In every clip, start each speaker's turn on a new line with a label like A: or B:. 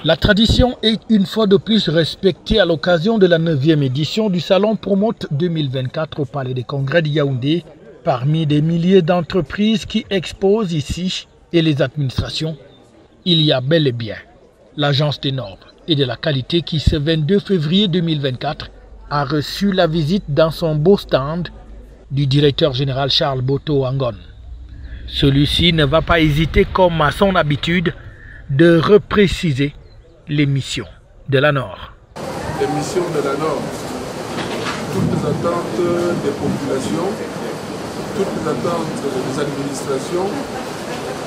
A: La tradition est une fois de plus respectée à l'occasion de la 9e édition du Salon Promote 2024 au Palais des Congrès de Yaoundé. Parmi des milliers d'entreprises qui exposent ici et les administrations, il y a bel et bien l'Agence des normes et de la qualité qui, ce 22 février 2024, a reçu la visite dans son beau stand du directeur général Charles Boto Angon. Celui-ci ne va pas hésiter, comme à son habitude, de repréciser les missions de la NOR.
B: Les missions de la NOR, toutes les attentes des populations, toutes les attentes des administrations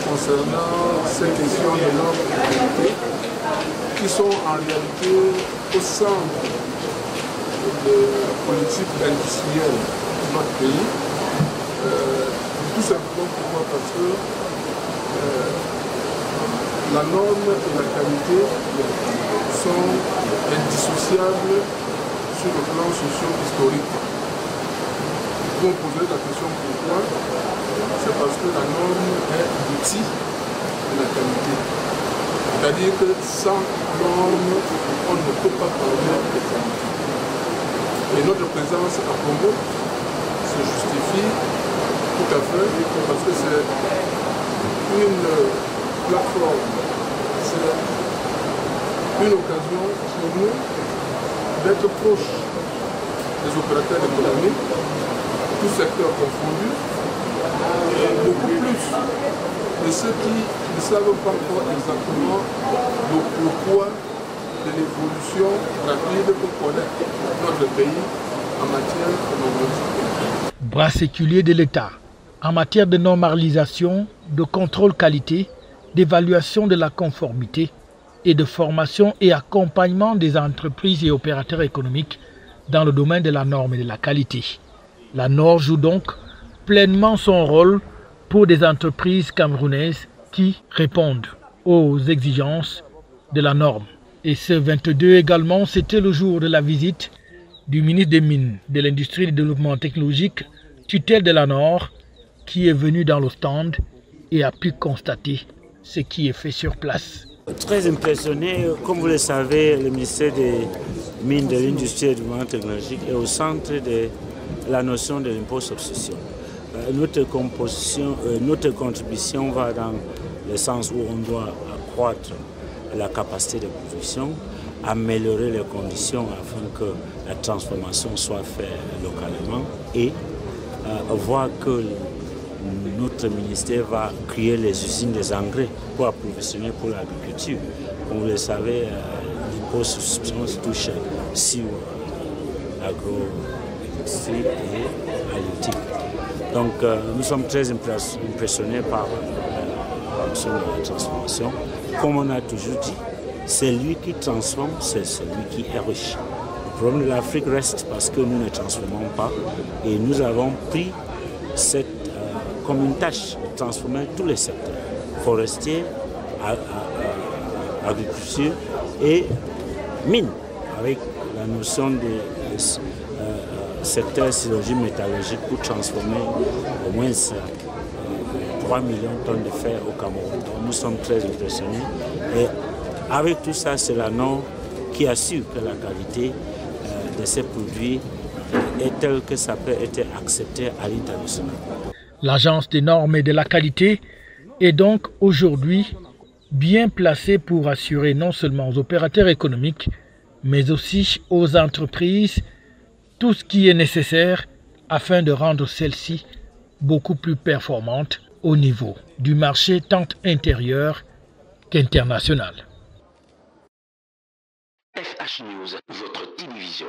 B: concernant ces questions de normes de qualité qui sont en réalité au centre de la politique industrielle de notre pays. Tout simplement pourquoi? Parce que la norme et la qualité sont indissociables sur le plan socio-historique. Vous me poserez la question pourquoi? C'est parce que la norme est l'outil de la qualité. C'est-à-dire que sans norme, on ne peut pas parler de qualité. Et notre présence à Congo se justifie tout à fait parce que c'est une plateforme, c'est une occasion pour nous d'être proches des opérateurs économiques, tout secteur confondu, et beaucoup plus de ceux qui ne savent pas encore exactement le poids de l'évolution rapide que connaît notre pays en matière de normalisation.
A: Bras séculier de l'État en matière de normalisation, de contrôle qualité, d'évaluation de la conformité et de formation et accompagnement des entreprises et opérateurs économiques dans le domaine de la norme et de la qualité. La NOR joue donc pleinement son rôle pour des entreprises camerounaises qui répondent aux exigences de la norme. Et ce 22 également, c'était le jour de la visite du ministre des Mines, de l'Industrie et du Développement technologique, tutelle de la NOR, qui est venu dans le stand et a pu constater ce qui est fait sur place.
C: Très impressionné, comme vous le savez, le ministère des Mines, de l'Industrie et du Développement technologique est au centre de la notion de l'impôt succession. Notre contribution va dans le sens où on doit accroître la capacité de production, améliorer les conditions afin que la transformation soit faite localement et voir que notre ministère va créer les usines des engrais pour approvisionner pour l'agriculture. Comme vous le savez, l'impôt sur subsistance touche sur l'agro-industrie et halieutique. Donc nous sommes très impressionnés par l'action de la transformation. Comme on a toujours dit, c'est lui qui transforme, c'est celui qui est riche. Le problème de l'Afrique reste parce que nous ne transformons pas et nous avons pris cette comme une tâche de transformer tous les secteurs, forestiers, agriculture et mines, avec la notion de secteur sidérurgie métallurgique pour transformer au moins 3 millions de tonnes de fer au Cameroun. Donc nous sommes très impressionnés et avec tout ça, c'est la NOR qui assure que la qualité de ces produits est telle que ça peut être accepté à l'international.
A: L'Agence des normes et de la qualité est donc aujourd'hui bien placée pour assurer non seulement aux opérateurs économiques, mais aussi aux entreprises tout ce qui est nécessaire afin de rendre celles-ci beaucoup plus performantes au niveau du marché tant intérieur qu'international.
D: FH News, votre télévision.